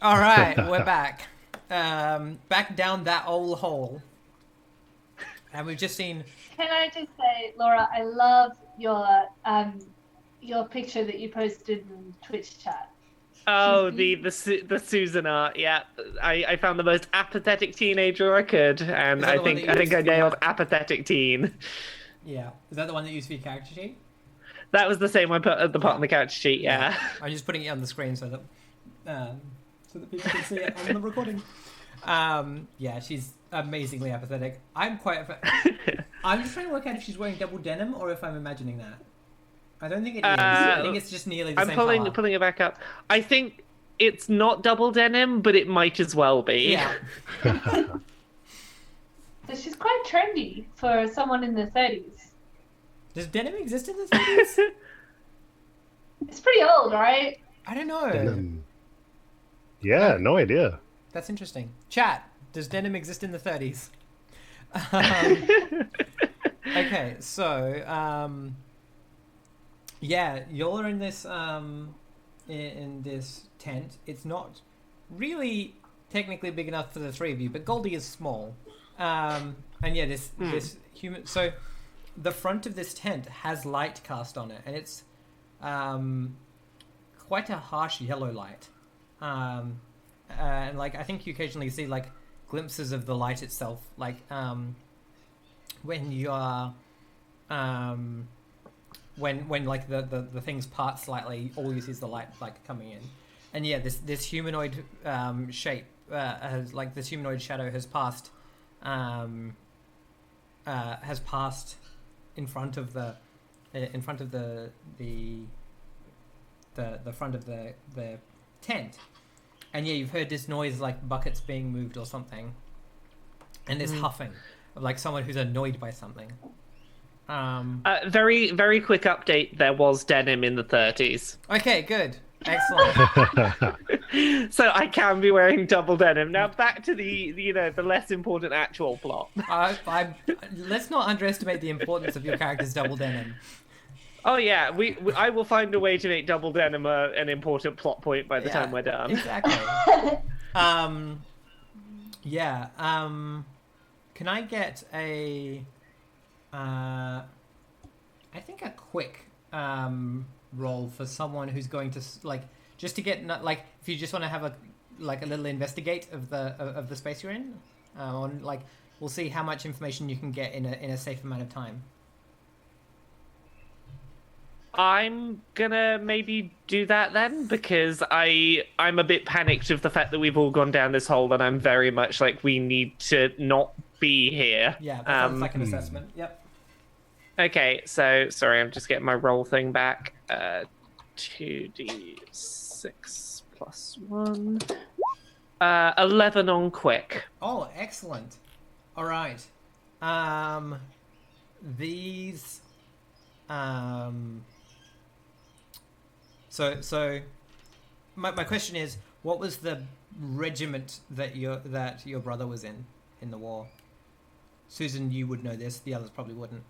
All right, we're back. Back down that old hole, and we've just seen. Can I just say, Laura, I love your picture that you posted in Twitch chat. She's Oh, beautiful. the Susan art. Yeah, I found the most apathetic teenager I could, and Is that the one that I you think used I nailed for? apathetic teen. Yeah. Is that the one that you used for your character sheet? That was the same I put at the part Yeah. on the couch sheet. Yeah. Yeah. I'm just putting it on the screen um, so that people can see it on the recording. Yeah, she's amazingly apathetic. I'm just trying to work out if she's wearing double denim or if I'm imagining that. I don't think it is. I think uh, it's just nearly the I'm same color. pulling it back up. I think it's not double denim, but it might as well be. Yeah. So she's quite trendy for someone in the 30s. Does denim exist in the 30s? It's pretty old, right? I don't know. Denim. Yeah, no idea. That's interesting. Chat, does denim exist in the 30s? Um, okay, so yeah, y'all are in this in this tent. It's not really technically big enough for the three of you, but Goldie is small. And yeah, this human. So the front of this tent has light cast on it, and it's um, quite a harsh yellow light. And like I think you occasionally see like glimpses of the light itself, like when you are when like the things part slightly, all you see is the light like coming in, and yeah, this humanoid shape has like this humanoid shadow um, has passed in front of in front of the front of the tent, and yeah, you've heard this noise like buckets being moved or something, and this huffing of like someone who's annoyed by something. Very very quick update. There was denim in the 30s, Okay, good, excellent. so I can be wearing double denim. Now back to the less important actual plot. Let's not underestimate the importance of your character's double denim. Oh yeah, I will find a way to make double denim an important plot point by the time we're done. Exactly. Um, yeah. Can I get I think a quick roll for someone who's going to like just to get like if you just want to have a like a little investigate of the space you're in, on like we'll see how much information you can get in a safe amount of time. I'm gonna maybe do that then because I'm a bit panicked of the fact that we've all gone down this hole and I'm very much like we need to not be here. Yeah, that sounds like an assessment. Yep. Okay, so sorry, I'm just getting my roll thing back. 2d6 plus 1. 11 on quick. Oh, excellent. All right. These. So, my question is, what was the regiment that your brother was in the war? Susan, you would know this. The others probably wouldn't.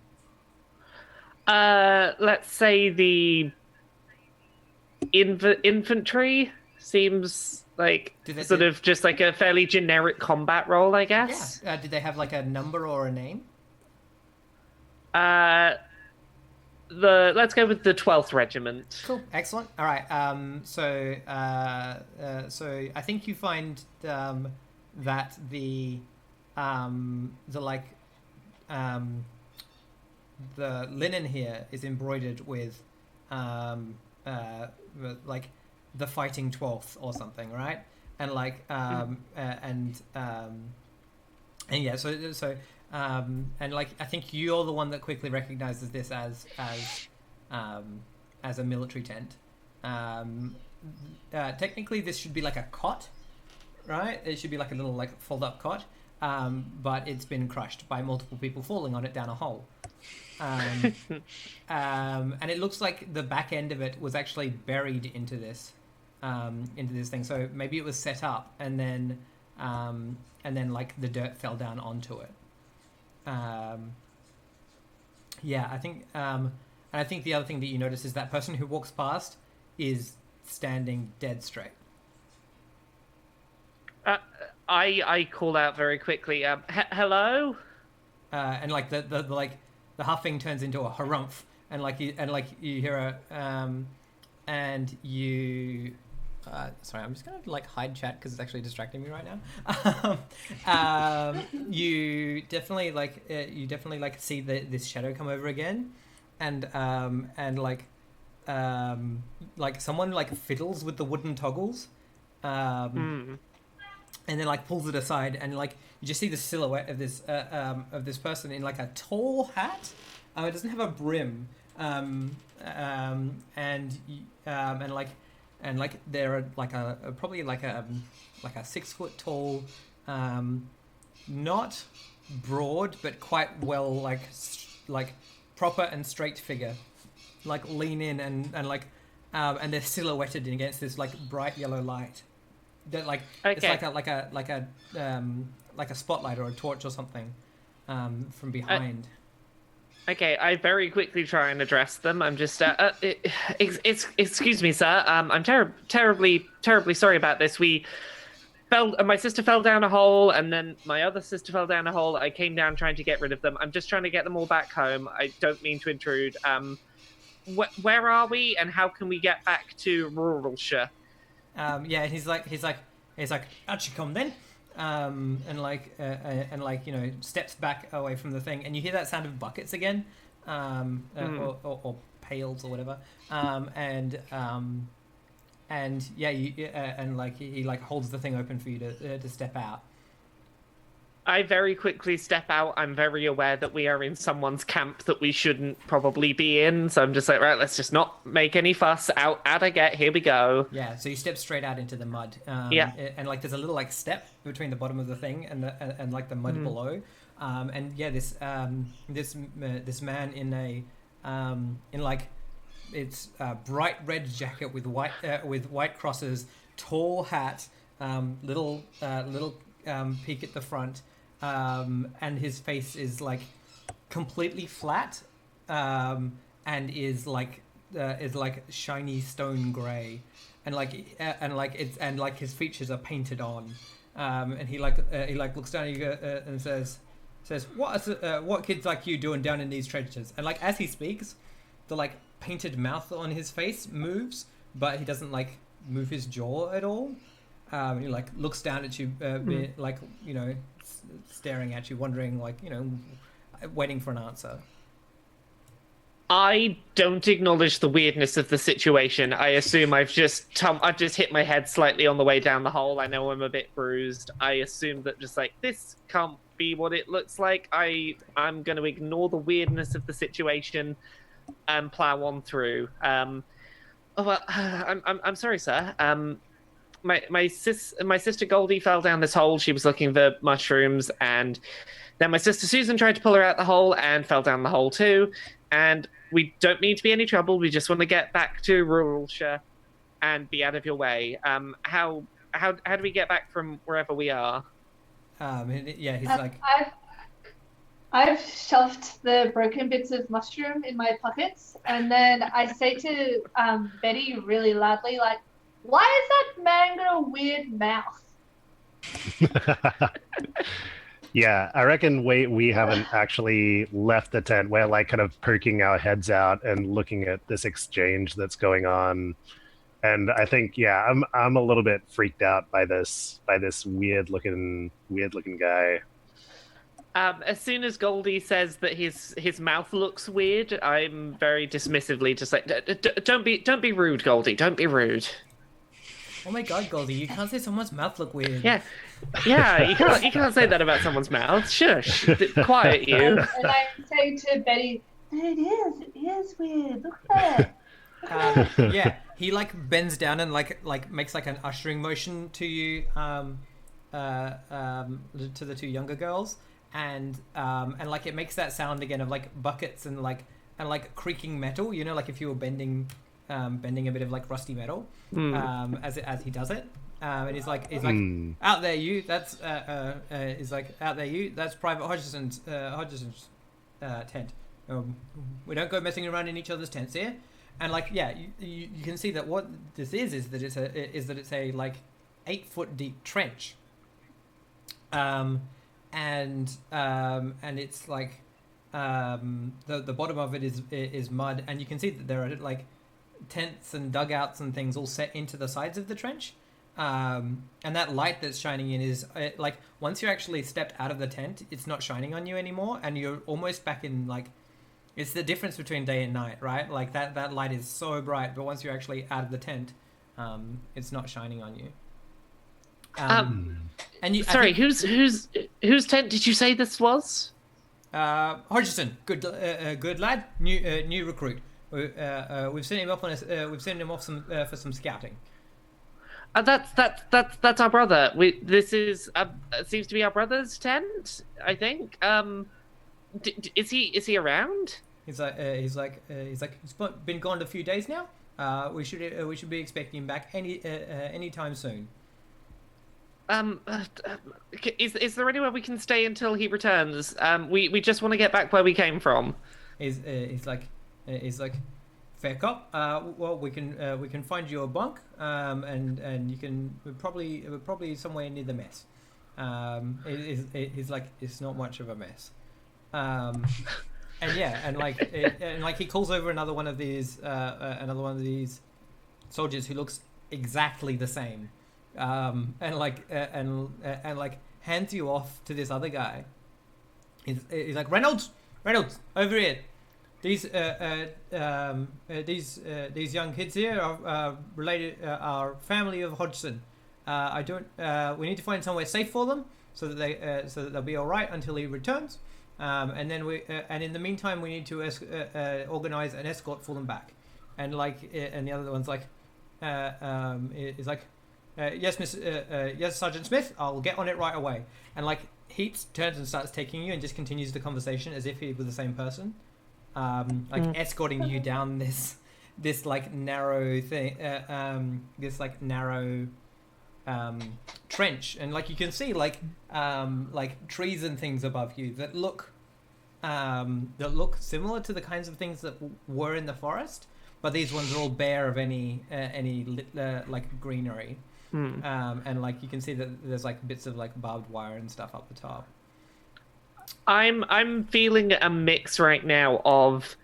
Let's say the infantry seems like sort of just like a fairly generic combat role, I guess. Yeah. Did they have like a number or a name? Let's go with the 12th regiment. Cool, excellent. All right. So I think you find that like the linen here is embroidered with um, like the fighting 12th or something, right? And like and yeah, and like I think you're the one that quickly recognizes this as a military tent. Technically, this should be like a cot, right? It should be like a little like fold up cot, but it's been crushed by multiple people falling on it down a hole. And it looks like the back end of it was actually buried into this thing. So maybe it was set up and then like the dirt fell down onto it. Yeah, I think, and I think the other thing that you notice is that person who walks past is standing dead straight. I call out very quickly. Hello. And like the huffing turns into a harumph, and you hear a and you. Sorry, I'm just gonna like hide chat because it's actually distracting me right now. You definitely see this shadow come over again, and someone like fiddles with the wooden toggles, and then like pulls it aside, and like you just see the silhouette of this person in like a tall hat. It doesn't have a brim, and they're probably like a 6 foot tall, not broad but quite well like proper and straight figure, like lean in and they're silhouetted against this like bright yellow light that it's like a spotlight or a torch or something from behind. Okay, I very quickly try and address them. I'm just, excuse me, sir. I'm terribly sorry about this. My sister fell down a hole, and then my other sister fell down a hole. I came down trying to get rid of them. I'm just trying to get them all back home. I don't mean to intrude. Where are we, and how can we get back to Ruralshire? He's like, out you come then. Steps back away from the thing, and you hear that sound of buckets again, or pails or whatever, he like holds the thing open for you to step out. I very quickly step out. I'm very aware that we are in someone's camp that we shouldn't probably be in, so I'm just like, right, let's just not make any fuss. Out I get. Here we go. Yeah, so you step straight out into the mud. And like there's a little like step between the bottom of the thing and the mud below. This man in a it's a bright red jacket with white crosses, tall hat, little peak at the front. And his face is like completely flat, and is like shiny stone grey, and his features are painted on, and he looks down at you and says what kids like you doing down in these trenches? And like as he speaks, the like painted mouth on his face moves, but he doesn't like move his jaw at all. He like looks down at you, staring at you, wondering, waiting for an answer. I don't acknowledge the weirdness of the situation. I assume I've just hit my head slightly on the way down the hole. I know I'm a bit bruised. I assume that just like this can't be what it looks like. I'm going to ignore the weirdness of the situation and plow on through. I'm sorry, sir. My sister Goldie fell down this hole. She was looking for mushrooms, and then my sister Susan tried to pull her out the hole and fell down the hole too. And we don't mean to be any trouble. We just want to get back to Ruralshire and be out of your way. How do we get back from wherever we are? He's I've shoved the broken bits of mushroom in my pockets, and then I say to Betty really loudly, like, "Why has that man got a weird mouth?" Yeah, I reckon we haven't actually left the tent. We're like kind of poking our heads out and looking at this exchange that's going on. And I think, I'm a little bit freaked out by this weird looking guy. As soon as Goldie says that his mouth looks weird, I'm very dismissively just like, don't be rude, Goldie. Don't be rude. Oh my God, Goldie, you can't say someone's mouth look weird. Yeah, you can't say that about someone's mouth. Shush, quiet you. And I say to Betty, it is weird. Look at it. He like bends down and like makes like an ushering motion to you, to the two younger girls, and like it makes that sound again of like buckets and creaking metal. You know, like if you were bending a bit of like rusty metal, as he does it. And he's like, out there you. That's he's like, out there you. That's Private Hodgson's tent. We don't go messing around in each other's tents here. And like, you can see that what this is that it's a like 8 foot deep trench. and it's like the bottom of it is mud, and you can see that there are like tents and dugouts and things all set into the sides of the trench. And that light that's shining in is like once you actually stepped out of the tent, it's not shining on you anymore, and you're almost back in like it's the difference between day and night, right? Like that light is so bright, but once you're actually out of the tent, it's not shining on you. And you, Sorry, whose tent did you say this was? Hodgson, good lad, new recruit. We've sent him off for some scouting. That's our brother. This is seems to be our brother's tent, I think. Is he around? He's been gone a few days now. We should be expecting him back any time soon. Is there anywhere we can stay until he returns? We just want to get back where we came from. He's like fair cop. Well, we can find you a bunk. And you can probably somewhere near the mess. He's like it's not much of a mess. And yeah, and like he calls over another one of these soldiers who looks exactly the same, and hands you off to this other guy. He's like Reynolds, over here. These young kids here are related, are family of Hodgson. We need to find somewhere safe for them so that they'll be all right until he returns. And then and in the meantime, we need to organize an escort for them back. And and the other one's like, is like, yes, yes, Sergeant Smith, I'll get on it right away. And like Heaps turns and starts taking you and just continues the conversation as if he was the same person, escorting you down this like narrow thing, this like narrow trench, and like you can see like trees and things above you that look similar to the kinds of things that were in the forest, but these ones are all bare of any like greenery. And like you can see that there's like bits of like barbed wire and stuff up the top. I'm feeling a mix right now of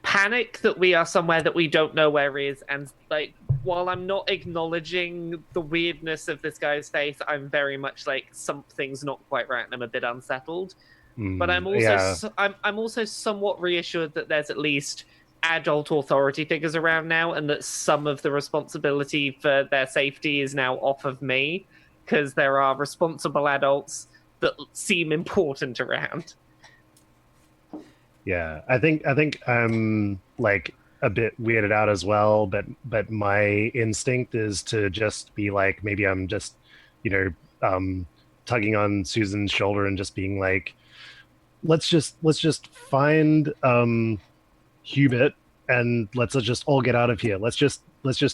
panic that we are somewhere that we don't know where is, and like while I'm not acknowledging the weirdness of this guy's face, I'm very much like something's not quite right and I'm a bit unsettled. But I'm also I'm also somewhat reassured that there's at least adult authority figures around now, and that some of the responsibility for their safety is now off of me, because there are responsible adults that seem important around. Yeah, I think I'm like a bit weirded out as well, but my instinct is to just be like, maybe I'm just, tugging on Susan's shoulder and just being like, let's just find Hubert and let's just all get out of here. Let's just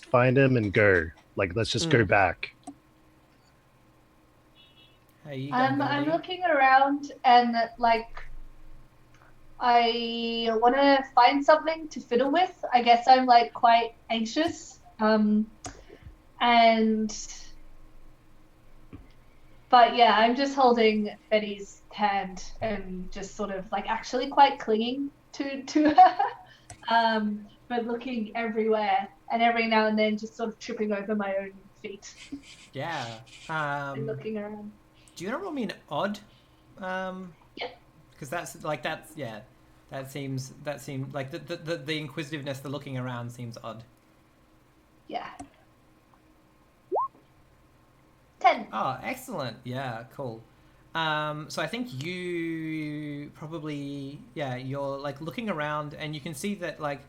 find him and go. Like, let's just go back. Hey, I'm looking around and like I want to find something to fiddle with. I guess I'm like quite anxious, but yeah, I'm just holding Betty's hand and just sort of like actually quite clinging to her, but looking everywhere and every now and then just sort of tripping over my own feet. Yeah. And looking around. Do you want to roll me an odd? Yeah. Because that seems like the inquisitiveness, the looking around seems odd. Yeah. 10. Oh, excellent. Yeah, cool. So I think you probably, you're like looking around and you can see that like,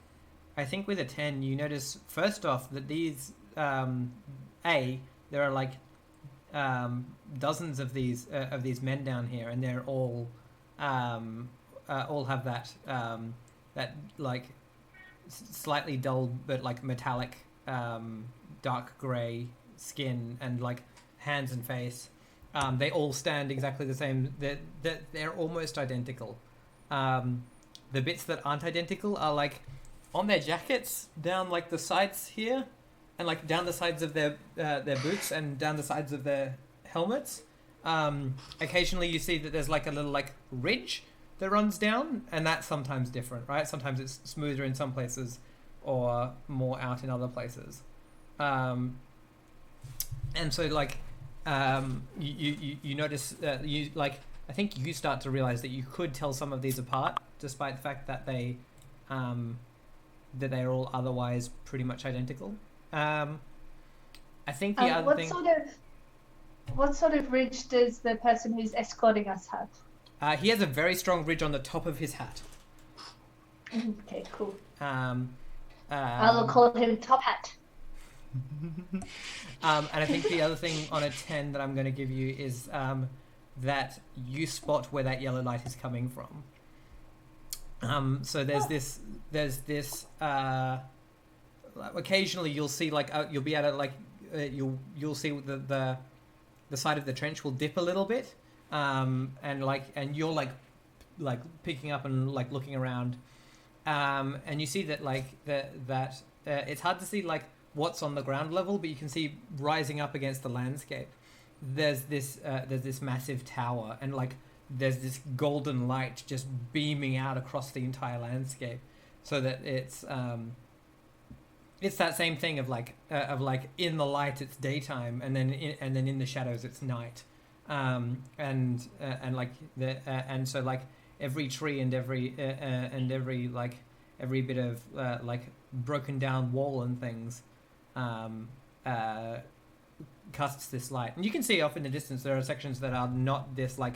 I think with a 10, you notice first off that these, there are like dozens of these men down here, and they're all have that that like slightly dull but like metallic dark grey skin and like hands and face. They all stand exactly the same. They're almost identical. The bits that aren't identical are like on their jackets down like the sides here, and like down the sides of their boots and down the sides of their helmets. Occasionally you see that there's like a little like ridge that runs down, and that's sometimes different, right? Sometimes it's smoother in some places or more out in other places. And so like you notice you like I think you start to realize that you could tell some of these apart, despite the fact that they're all otherwise pretty much identical. I think the other thing. What sort of ridge does the person who's escorting us have? He has a very strong ridge on the top of his hat. Okay, cool. I will call him Top Hat. And I think the other thing on a 10 that I'm going to give you is that you spot where that yellow light is coming from. So there's this. Occasionally, you'll see like you'll be able to like you'll see the side of the trench will dip a little bit, and you're like picking up and like looking around, and you see that like that it's hard to see like what's on the ground level, but you can see rising up against the landscape. There's this massive tower, and like there's this golden light just beaming out across the entire landscape, so that it's that same thing of like in the light it's daytime, and then in the shadows it's night, and so like every tree and every bit of like broken down wall and things casts this light, and you can see off in the distance there are sections that are not this like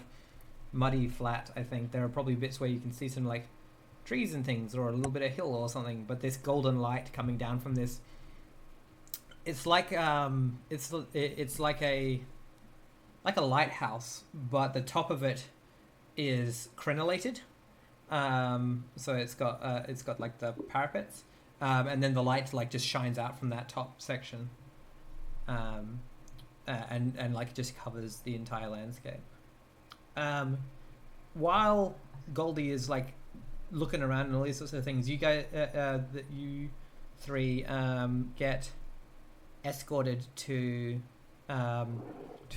muddy flat. I think there are probably bits where you can see some like trees and things, or a little bit of hill or something, but this golden light coming down from this, it's like it's like a lighthouse, but the top of it is crenellated, so it's got like the parapets, and then the light like just shines out from that top section, and like just covers the entire landscape. While Goldie is like looking around and all these sorts of things, you guys, that you three get escorted to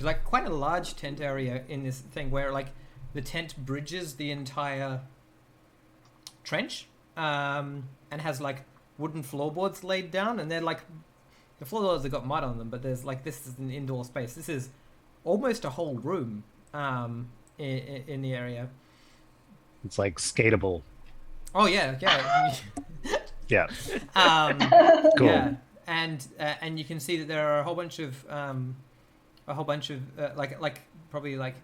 like quite a large tent area in this thing, where like the tent bridges the entire trench, and has like wooden floorboards laid down, and they're like the floorboards have got mud on them, but there's like, this is an indoor space. This is almost a whole room in the area. It's like skatable. Oh yeah. Yeah. Cool. Yeah, and you can see that there are a whole bunch of like probably like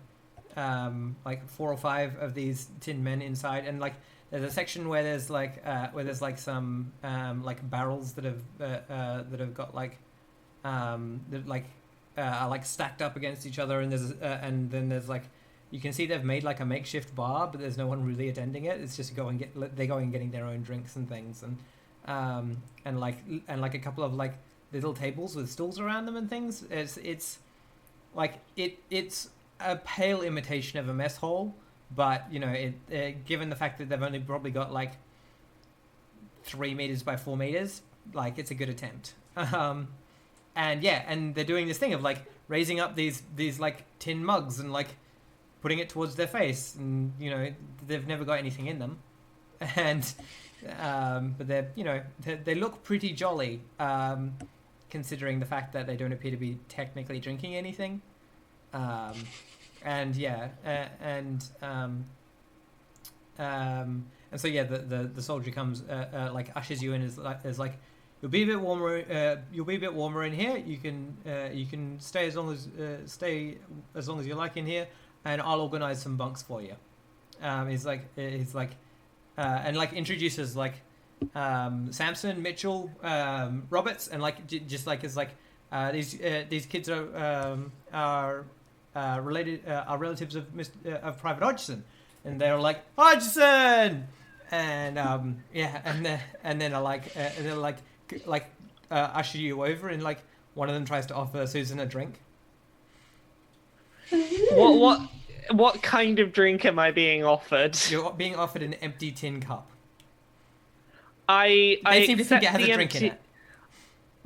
4 or 5 of these tin men inside, and like there's a section where there's like some like barrels that have got like that like are like stacked up against each other, and then there's like, you can see they've made like a makeshift bar, but there's no one really attending it. It's just they're going and getting their own drinks and things, and like a couple of like little tables with stools around them and things. It's like it's a pale imitation of a mess hall, but you know given the fact that they've only probably got like 3 meters by 4 meters, like it's a good attempt. And they're doing this thing of like raising up these like tin mugs and like putting it towards their face, and you know they've never got anything in them, and but they look pretty jolly, considering the fact that they don't appear to be technically drinking anything, and so the soldier comes like ushers you in as like, you'll be a bit warmer in here. You can stay as long as you like in here, and I'll organize some bunks for you. He's like and like introduces like Samson, Mitchell, Roberts, and like just like is like these kids are related, are relatives of Private Hodgson, and they're like, Hodgson, and and then I usher you over, and like one of them tries to offer Susan a drink. What kind of drink am I being offered? You're being offered an empty tin cup. They seem to think it has a drink in it.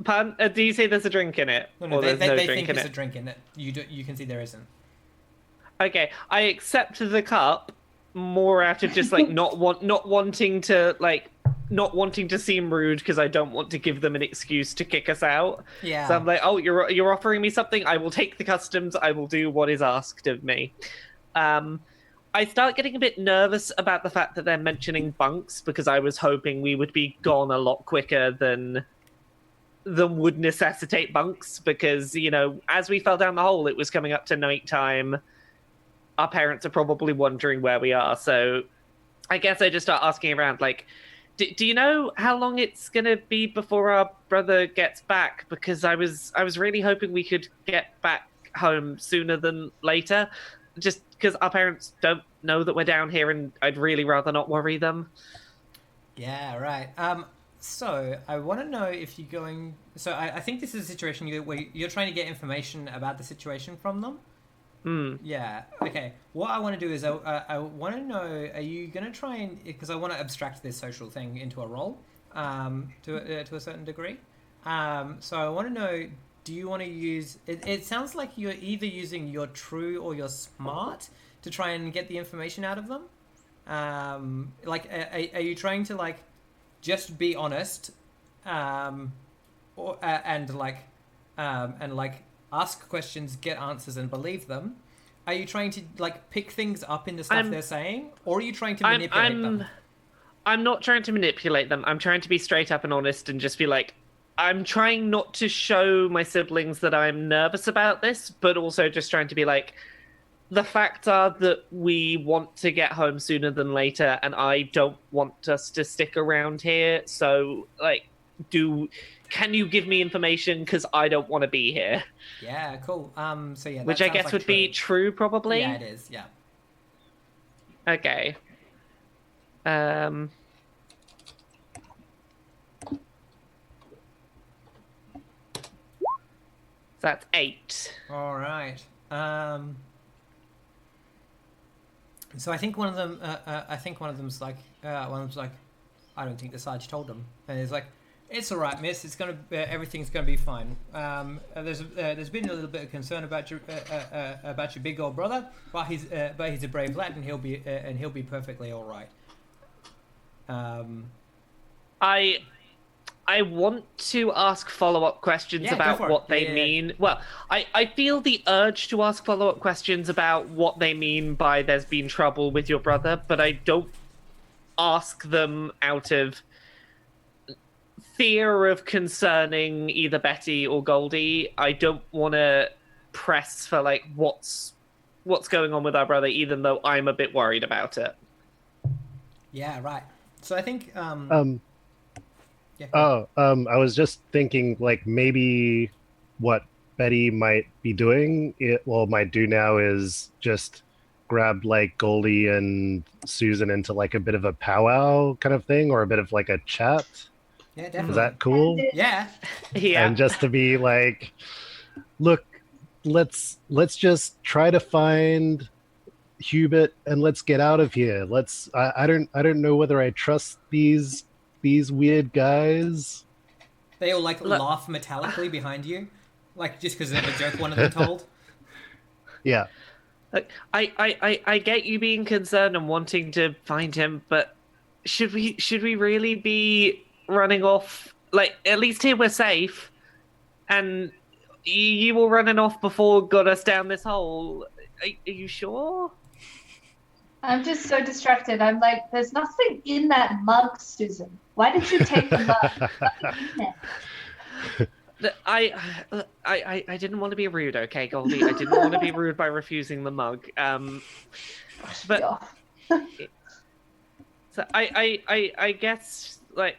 Pardon? Do you say there's a drink in it? No, they think there's a drink in it. You can see there isn't. Okay, I accept the cup more out of just like not wanting to seem rude because I don't want to give them an excuse to kick us out. Yeah. So I'm like, oh, you're offering me something. I will take the customs. I will do what is asked of me. I start getting a bit nervous about the fact that they're mentioning bunks because I was hoping we would be gone a lot quicker than would necessitate bunks because, you know, as we fell down the hole, it was coming up to nighttime. Our parents are probably wondering where we are. So I guess I just start asking around, like, do you know how long it's going to be before our brother gets back? Because I was really hoping we could get back home sooner than later. Just because our parents don't know that we're down here and I'd really rather not worry them. Yeah, right. So I want to know if you're going. So I think this is a situation where you're trying to get information about the situation from them. Yeah. Okay. What I want to do is I want to know. Are you going to try and because I want to abstract this social thing into a role, to a certain degree. So I want to know. Do you want to use? It sounds like you're either using your true or your smart to try and get the information out of them. Like, are you trying to like just be honest, or and like ask questions, get answers, and believe them? Are you trying to like pick things up in the stuff they're saying, or are you trying to manipulate them? I'm not trying to manipulate them. I'm trying to be straight up and honest and just be like, I'm trying not to show my siblings that I'm nervous about this, but also just trying to be like, the facts are that we want to get home sooner than later, and I don't want us to stick around here. So, like, can you give me information? Because I don't want to be here. Yeah, cool. So yeah, that which I sounds guess like would be true, probably. Yeah, it is. Yeah. Okay. That's 8. All right. So I think one of them. One of them's like. I don't think the Sarge told them, and he's like, "It's all right, miss. It's gonna. Everything's gonna be fine. There's been a little bit of concern about your big old brother, but he's a brave lad, and he'll be perfectly all right." I want to ask follow-up questions about what they mean. Well, I feel the urge to ask follow-up questions about what they mean by there's been trouble with your brother, but I don't ask them out of fear of concerning either Betty or Goldie. I don't want to press for like what's going on with our brother, even though I'm a bit worried about it. Yeah, right. So I think I was just thinking, like, maybe what Betty might be doing, might do now is just grab, like, Goldie and Susan into, like, a bit of a powwow kind of thing, or a bit of, like, a chat. Yeah, definitely. Is that cool? Yeah. Yeah. And just to be like, look, let's just try to find Hubert and let's get out of here. I don't know whether I trust these weird guys. They all like laugh metallically behind you, like just because of a joke one of them told. Yeah. Like, I get you being concerned and wanting to find him, but should we really be running off? Like, at least here we're safe, and you all running off before got us down this hole. Are you sure? I'm just so distracted. I'm like, there's nothing in that mug, Susan. Why did you take the mug? I didn't want to be rude, okay, Goldie? I didn't want to be rude by refusing the mug. But so I guess, like,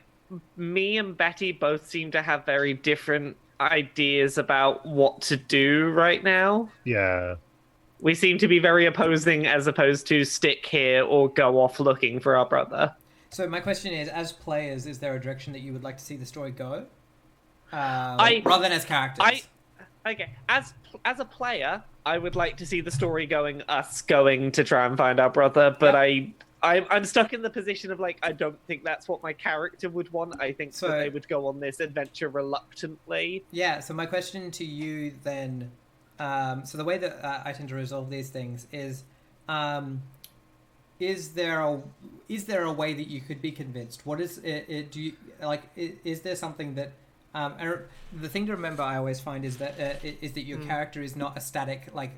me and Betty both seem to have very different ideas about what to do right now. Yeah. We seem to be very opposing, as opposed to stick here or go off looking for our brother. So my question is, as players, is there a direction that you would like to see the story go? Rather than as characters. Okay, as a player, I would like to see the story going to try and find our brother, but I'm stuck in the position of, like, I don't think that's what my character would want. I think that they would go on this adventure reluctantly. Yeah, so my question to you then So the way that I tend to resolve these things um, is there a way that you could be convinced? What is it? Do you like? Is there something that? And the thing to remember, I always find, is that your character is not a static like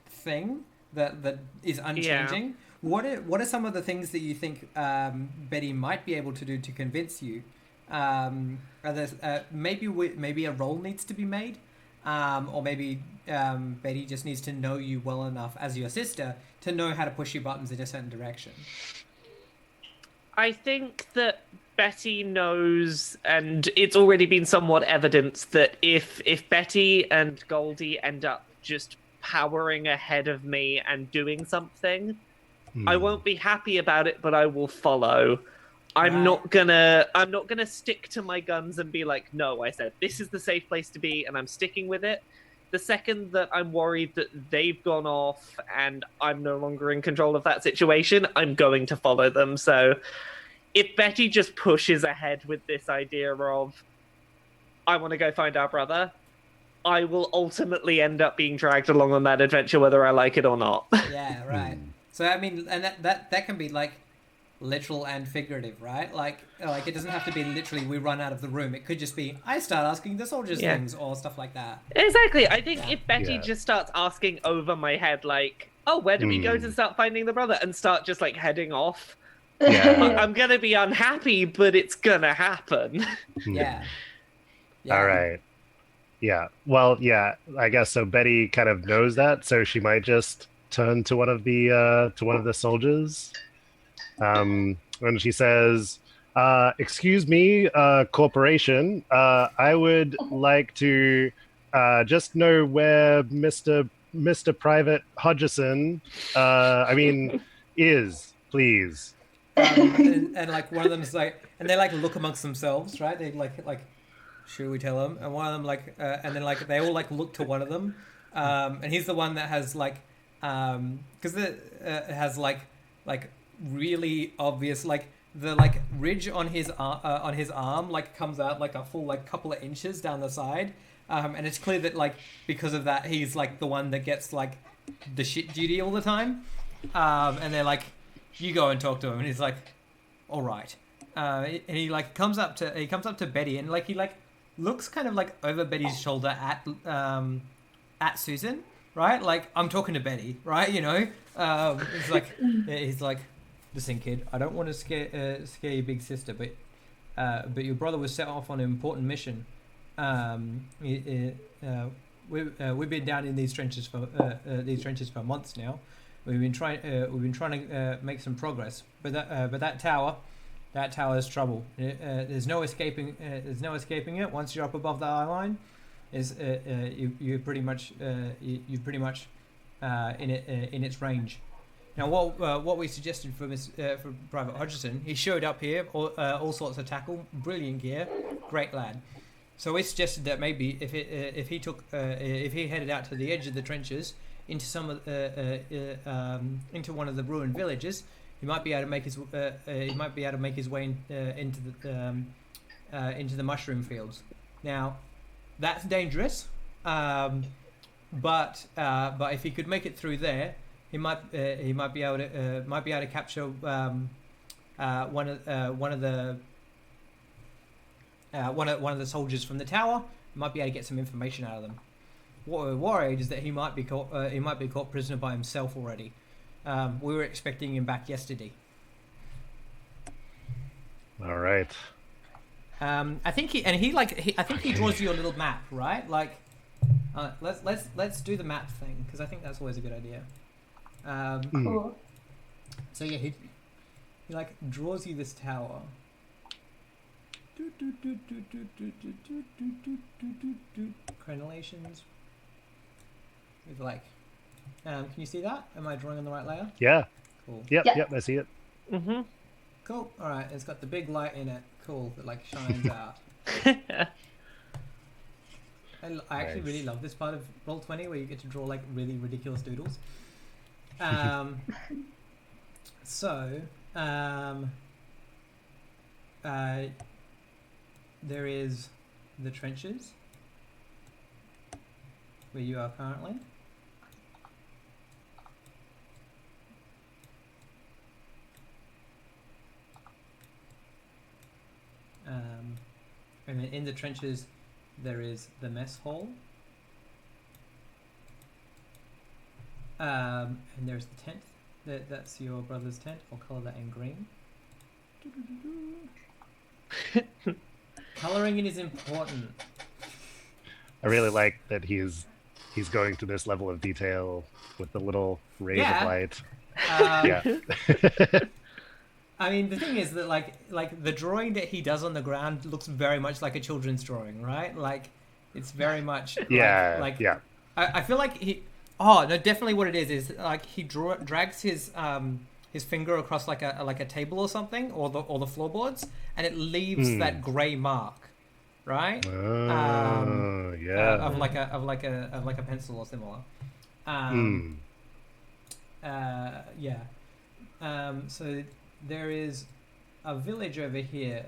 thing that is unchanging. Yeah. What are some of the things that you think Betty might be able to do to convince you? Maybe a roll needs to be made, or maybe Betty just needs to know you well enough as your sister to know how to push your buttons in a certain direction. I think that Betty knows, and it's already been somewhat evident, that if Betty and Goldie end up just powering ahead of me and doing something, I won't be happy about it, but I will follow. I'm not gonna stick to my guns and be like, no, I said this is the safe place to be and I'm sticking with it. The second that I'm worried that they've gone off and I'm no longer in control of that situation, I'm going to follow them. So if Betty just pushes ahead with this idea of, I want to go find our brother, I will ultimately end up being dragged along on that adventure, whether I like it or not. Yeah, right. So, I mean, and that can be, like, literal and figurative, right? Like it doesn't have to be literally we run out of the room. It could just be I start asking the soldiers things or stuff like that. Exactly. I think if Betty just starts asking over my head, like, oh, where do we go to start finding the brother, and start just, like, heading off, I'm going to be unhappy, but it's going to happen. Yeah. All right. Yeah. Well, yeah, I guess so. Betty kind of knows that, so she might just turn to one of the soldiers. And she says, excuse me, corporation, I would like to just know where Mr. Private Hodgson is, please. And like one of them is like, and they like look amongst themselves, right? They like should we tell him? And one of them like and then like they all like look to one of them, and he's the one that has like because it has like really obvious, like the like ridge on his arm like comes out like a full like couple of inches down the side, and it's clear that like because of that he's like the one that gets like the shit duty all the time, and they're like, you go and talk to him, and he's like, all right, and he like comes up to Betty, and like he like looks kind of like over Betty's shoulder at Susan, right? Like, I'm talking to Betty, right? You know, he's like, listen, kid, I don't want to scare your big sister, but your brother was set off on an important mission. We've been down in these trenches for months now. We've been trying to make some progress, but that tower is trouble. There's no escaping it. Once you're up above the eye line, you're pretty much in its range. Now, what we suggested for Private Hodgson, he showed up here, all sorts of tackle, brilliant gear, great lad. So we suggested that maybe if he headed out to the edge of the trenches into into one of the ruined villages, he might be able to make his way into the mushroom fields. Now, that's dangerous, but if he could make it through there, he might be able to capture one of the soldiers from the tower. Might be able to get some information out of them. What we're worried is that he might be caught prisoner by himself already. We were expecting him back yesterday. All right. I think he draws you a little map, right? Like, let's do the map thing, because I think that's always a good idea. Cool. So yeah, he like draws you this tower. Crenellations. With like, can you see that? Am I drawing on the right layer? Yeah. Cool. Yep, I see it. Mm-hmm. Cool. All right, it's got the big light in it. Cool, that like shines out. I actually really love this part of Roll20 where you get to draw like really ridiculous doodles. There is the trenches. where you are currently. And then in the trenches, there is the mess hall. And there's the tent. That's your brother's tent. I'll colour that in green. Colouring it is important. I really like that he's going to this level of detail with the little rays Yeah. of light. Yeah. I mean, the thing is that like the drawing that he does on the ground looks very much like a children's drawing, right? Like, it's very much like yeah. I feel like he. Oh no, definitely what it is like he drags his finger across like a table or something, or the floorboards, and it leaves that grey mark, right? Yeah. Of like a pencil or similar. Yeah. So there is a village over here.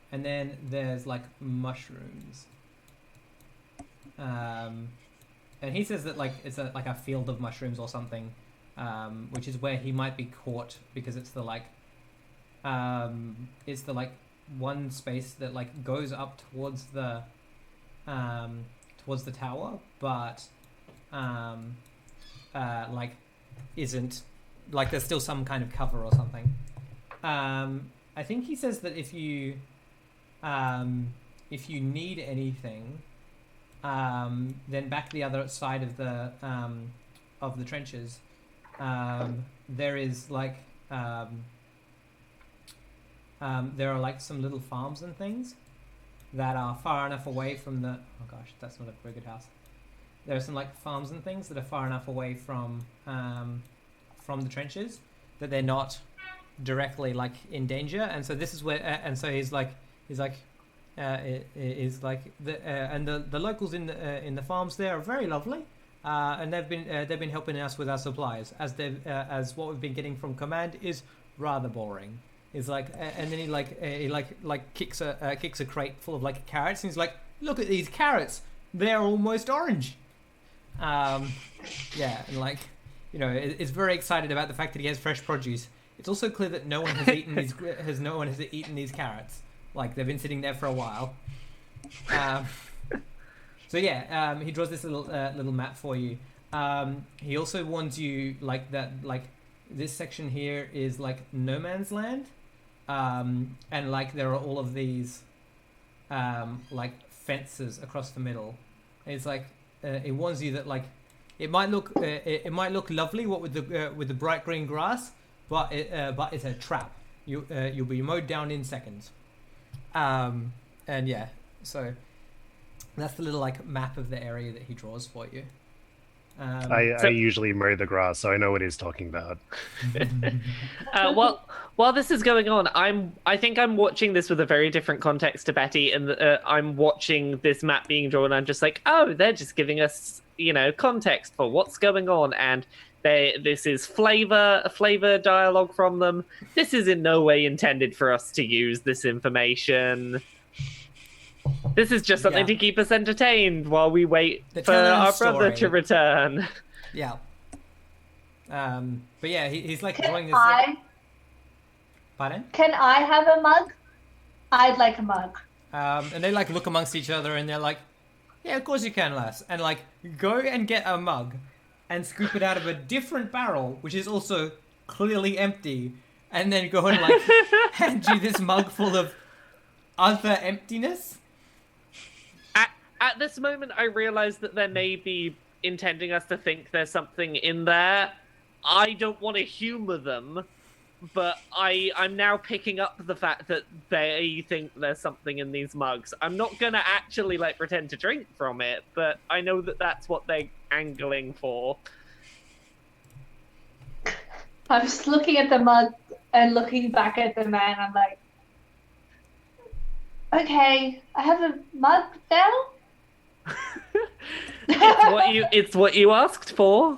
And then there's like mushrooms. And he says that like it's like a field of mushrooms or something, which is where he might be caught because it's the one space that like goes up towards the tower, but like isn't like there's still some kind of cover or something. I think he says that if you need anything, then back the other side of the trenches, there is like there are like some little farms and things that are far enough away from the. Oh gosh, that's not a very good house. There are some like farms and things that are far enough away from the trenches that they're not directly like in danger, and so this is where and so he's like and the locals in the farms there are very lovely, and they've been helping us with our supplies as what we've been getting from command is rather boring. It's like and then he kicks a crate full of like carrots, and he's like, look at these carrots, they're almost orange. Yeah, and like, you know, is very excited about the fact that he has fresh produce. It's also clear that no one has eaten these carrots. Like, they've been sitting there for a while. So yeah, he draws this little map for you. He also warns you like that this section here is like no man's land, and like there are all of these like fences across the middle. And it's like it warns you that like it might look lovely with the bright green grass. But it's a trap. You'll be mowed down in seconds. And yeah, so that's the little like map of the area that he draws for you. I usually mow the grass, so I know what he's talking about. While this is going on, I think I'm watching this with a very different context to Betty, and I'm watching this map being drawn. I'm just like, oh, they're just giving us, you know, context for what's going on, and this is flavor dialogue from them. This is in no way intended for us to use this information. This is just something to keep us entertained while we wait for our brother to return. Yeah. But yeah, he's like drawing this. Pardon? Can I have a mug? I'd like a mug. And they like look amongst each other and they're like, yeah, of course you can, lass. And like, go and get a mug and scoop it out of a different barrel, which is also clearly empty, and then go and like hand you this mug full of other emptiness. At this moment, I realize that they may be intending us to think there's something in there. I don't want to humor them, but I'm now picking up the fact that they think there's something in these mugs. I'm not gonna actually like pretend to drink from it, but I know that that's what they're angling for. I'm just looking at the mug and looking back at the man. I'm like, okay, I have a mug now. It's what you asked for.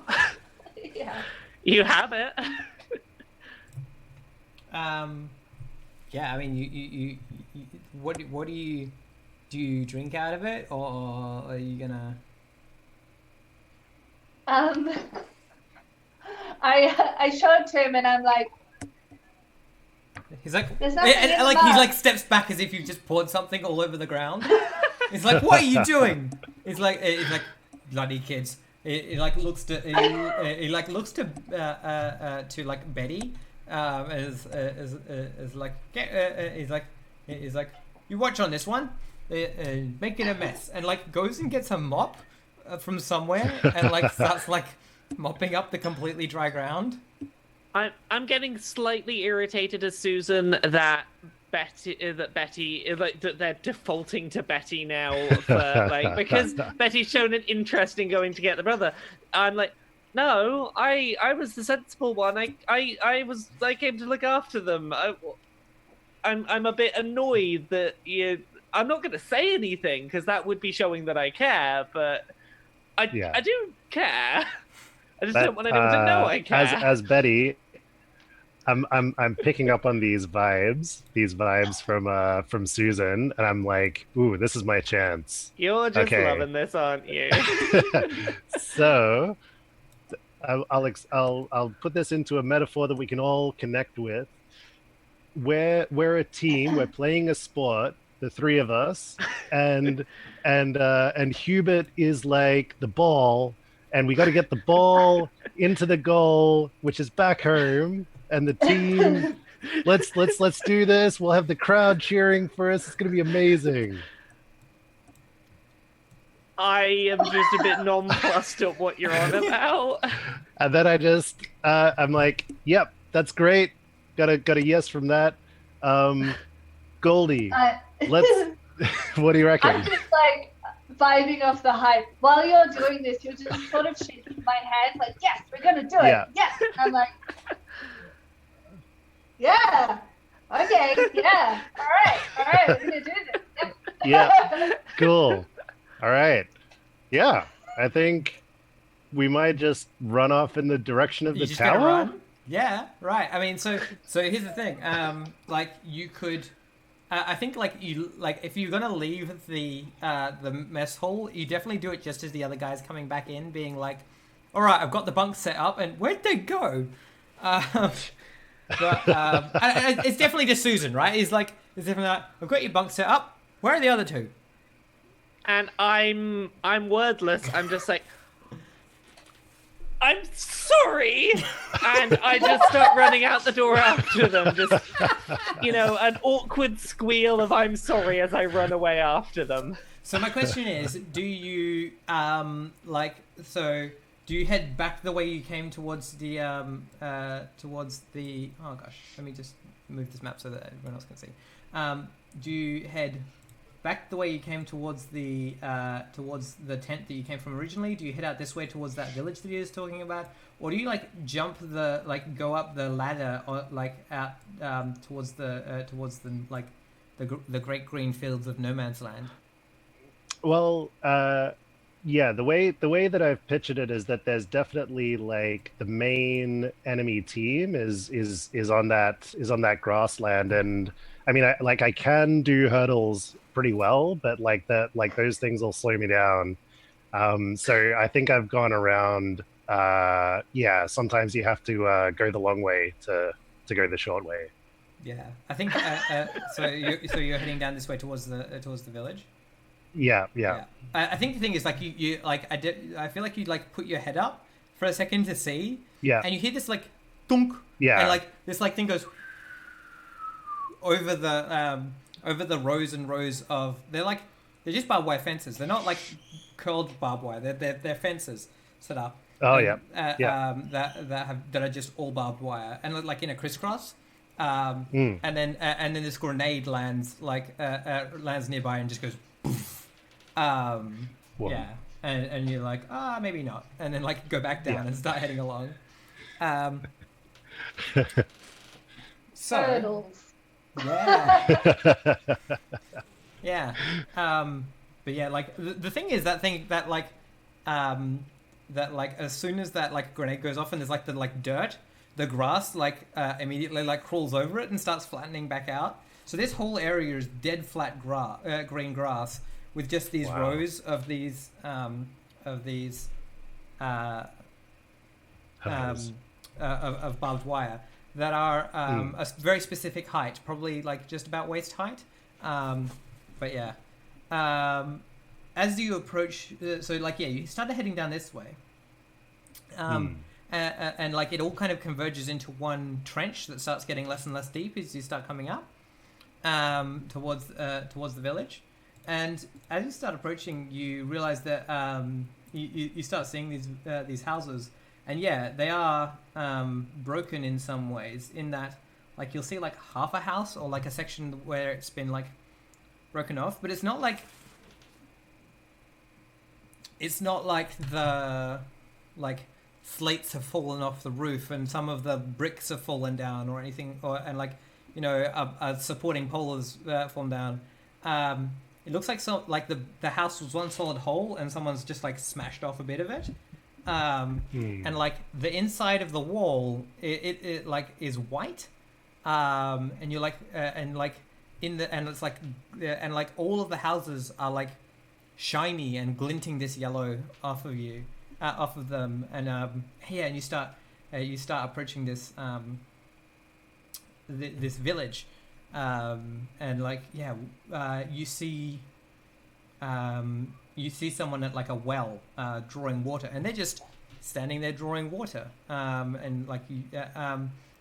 Yeah. You have it. Yeah, I mean, you what do you drink out of it, or are you gonna? Um, I show it to him and I'm like, He's like, there's nothing in the like he mug. like steps back as if you've just poured something all over the ground. He's like, what are you doing? He's like, bloody kids. He like looks to he like looks to like Betty, as like he's like, you watch on this one, make it a mess, and like goes and gets a mop from somewhere and like starts like mopping up the completely dry ground. I'm getting slightly irritated as Susan that Betty like that they're defaulting to Betty now for like because Betty's shown an interest in going to get the brother. I'm like, no, I was the sensible one. I came to look after them. I'm a bit annoyed that you. I'm not going to say anything because that would be showing that I care, but I do care. I just don't want anyone to know I care. As Betty, I'm picking up on these vibes from Susan, and I'm like, ooh, this is my chance. You're just loving this, aren't you? So, I'll put this into a metaphor that we can all connect with. We're a team. We're playing a sport. The three of us, and Hubert is like the ball, and we got to get the ball into the goal, which is back home. And the team, let's do this. We'll have the crowd cheering for us. It's gonna be amazing. I am just a bit nonplussed at what you're on about. And then I'm like, yep, that's great. Got a yes from that. Goldie, let's. What do you reckon? I'm just like vibing off the hype. While you're doing this, you're just sort of shaking my hand, like, yes, we're gonna do it. Yeah. Yes. I'm like, yeah. Okay. Yeah. All right. We're gonna do this. Yep. Yeah. Cool. All right. Yeah. I think we might just run off in the direction of You the just gonna tower. run? Yeah, right. I mean, so here's the thing. Like you could, I think like if you're gonna leave the mess hall, you definitely do it just as the other guy's coming back in, being like, all right, I've got the bunk set up, and where'd they go? But it's definitely just Susan, right? It's definitely like, I've got your bunk set up. Where are the other two? And I'm wordless. I'm just like, I'm sorry, and I just start running out the door after them. Just an awkward squeal of "I'm sorry" as I run away after them. So my question is, do you do you head back the way you came towards the oh gosh, let me just move this map so that everyone else can see. Do you head back the way you came towards the tent that you came from originally? Do you head out this way towards that village that he was talking about, or do you go up the ladder or out towards the great green fields of no man's land? Well, yeah, the way that I've pictured it is that there's definitely like the main enemy team is on that grassland, and I mean I can do hurdles pretty well, but those things will slow me down. So I think I've gone around. Yeah, sometimes you have to go the long way to go the short way. Yeah, I think so. You're heading down this way towards the village. Yeah. I think the thing is you I feel like you put your head up for a second to see. Yeah. And you hear this thunk. Yeah. And this thing goes over the rows and rows of they're just barbed wire fences. They're not curled barbed wire. They're fences set up. Oh, and, yeah. That are just all barbed wire and in a crisscross. And then this grenade lands nearby and just goes poof. Yeah, and you're like, maybe not, and then go back down and start heading along. Turtles. Yeah. Yeah. But yeah, the thing is that as soon as that grenade goes off and there's the dirt the grass like immediately like crawls over it and starts flattening back out. So this whole area is dead flat green grass with just these rows of these of barbed wire that are a very specific height, probably like just about waist height. But yeah, as you approach, you started heading down this way, and like it all kind of converges into one trench that starts getting less and less deep as you start coming up towards the village. And as you start approaching, you realize that you start seeing these houses, and yeah, they are broken in some ways. In that, like you'll see like half a house or like a section where it's been like broken off, but it's not like the like slates have fallen off the roof and some of the bricks have fallen down or anything, and like a supporting pole has fallen down. It looks like the house was one solid hole and someone's just like smashed off a bit of it. And like the inside of the wall, it like is white, and you're like and it's like and like all of the houses are like shiny and glinting this yellow off of them, and and you start approaching this this village, and like you see someone at like a well drawing water, and they're just standing there drawing water, and like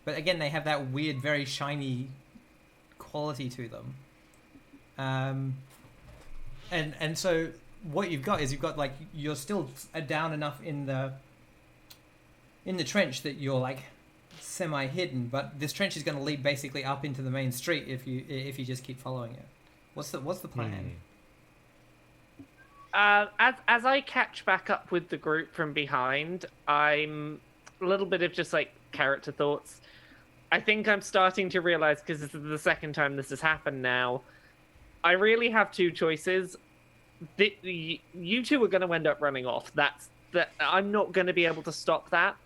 but again they have that weird very shiny quality to them, and so what you've got like you're still down enough in the trench that you're like semi-hidden, but this trench is going to lead basically up into the main street if you just keep following it. What's the plan? As I catch back up with the group from behind, I'm a little bit of just like character thoughts. I think I'm starting to realize, because this is the second time this has happened now, I really have two choices. You two are going to end up running off. I'm not going to be able to stop that.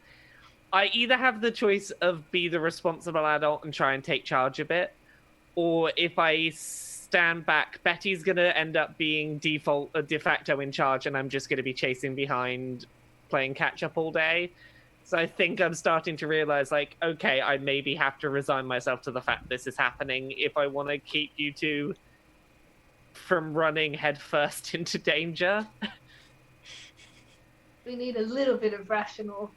I either have the choice of be the responsible adult and try and take charge a bit, or if I stand back, Betty's going to end up being de facto in charge, and I'm just going to be chasing behind, playing catch up all day. So I think I'm starting to realize, like, okay, I maybe have to resign myself to the fact this is happening if I want to keep you two from running headfirst into danger. We need a little bit of rational.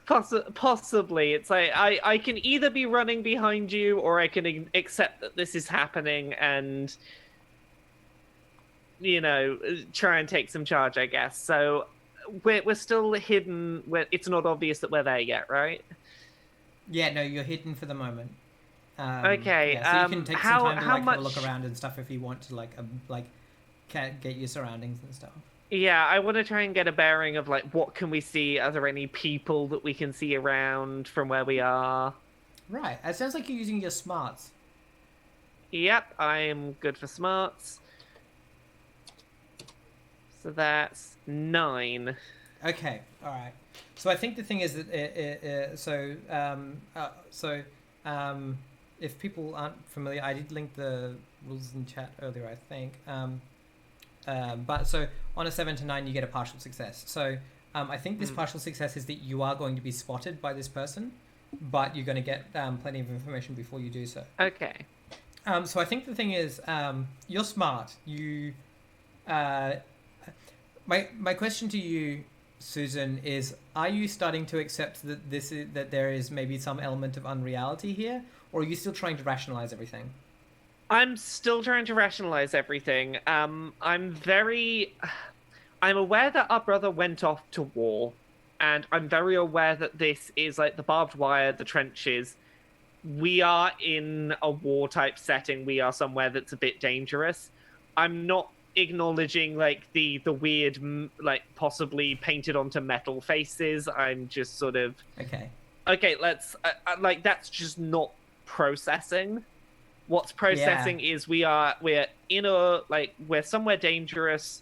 Possibly. It's like I can either be running behind you, or I can accept that this is happening and try and take some charge, I guess. So we're still hidden. It's not obvious that we're there yet, right? Yeah, no, you're hidden for the moment. Okay. Yeah, so you can take some time to like much... have a look around and stuff if you want to get your surroundings and stuff. Yeah, I want to try and get a bearing of like what can we see? Are there any people that we can see around from where we are? Right. It sounds like you're using your smarts. Yep, I am good for smarts. So that's 9. Okay. All right. So I think the thing is that if people aren't familiar, I did link the rules in chat earlier, I think. But so on a 7 to 9, you get a partial success. So I think this partial success is that you are going to be spotted by this person, but you're going to get plenty of information before you do so. Okay. So I think the thing is, you're smart. You, my question to you, Susan, is: are you starting to accept that there is maybe some element of unreality here, or are you still trying to rationalize everything? I'm still trying to rationalize everything. I'm aware that our brother went off to war, and I'm very aware that this is like the barbed wire, the trenches. We are in a war-type setting. We are somewhere that's a bit dangerous. I'm not acknowledging like the weird, like possibly painted onto metal faces. I'm just sort of... Okay, let's... like, that's just not processing. What's processing is we're somewhere dangerous.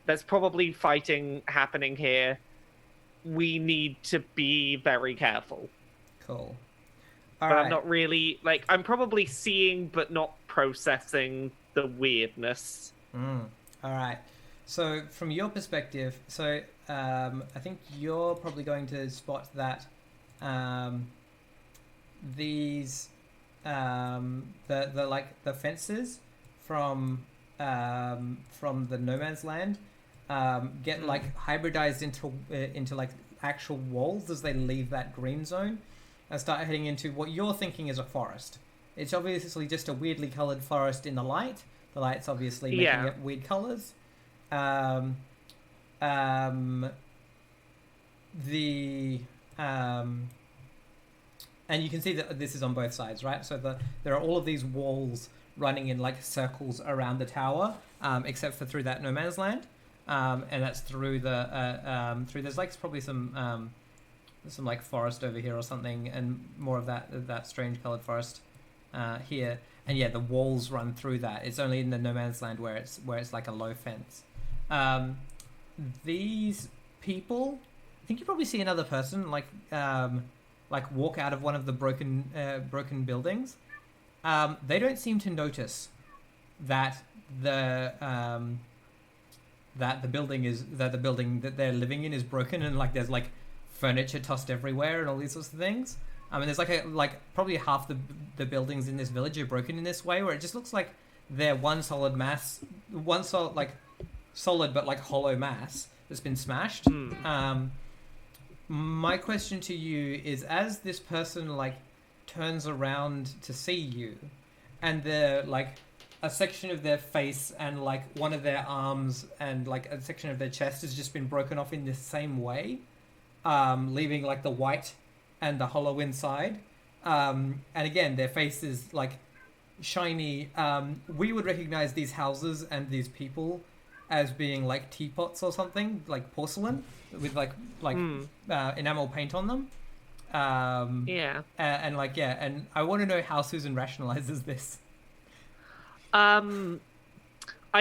There's probably fighting happening here. We need to be very careful. Cool. But I'm not really like I'm probably seeing but not processing the weirdness. All right. So from your perspective, I think you're probably going to spot that these the fences from the no man's land get like hybridized into like actual walls as they leave that green zone and start heading into what you're thinking is a forest. It's obviously just a weirdly colored forest in the light. The light's obviously making it weird colors. And you can see that this is on both sides, right? So there are all of these walls running in like circles around the tower, except for through that no man's land, and that's through there's like probably some like forest over here or something, and more of that strange colored forest here. And yeah, the walls run through that. It's only in the no man's land where it's like a low fence. These people, I think you probably see another person like walk out of one of the broken buildings. They don't seem to notice that the building that they're living in is broken, and like there's like furniture tossed everywhere and all these sorts of things. I mean, there's probably half the buildings in this village are broken in this way, where it just looks like they're one solid but like hollow mass that's been smashed. My question to you is, as this person like turns around to see you, and they're like a section of their face and like one of their arms and like a section of their chest has just been broken off in this same way, leaving like the white and the hollow inside, and again their face is like shiny. We would recognize these houses and these people as being like teapots or something, like porcelain with like enamel paint on them. And I want to know how Susan rationalizes this. I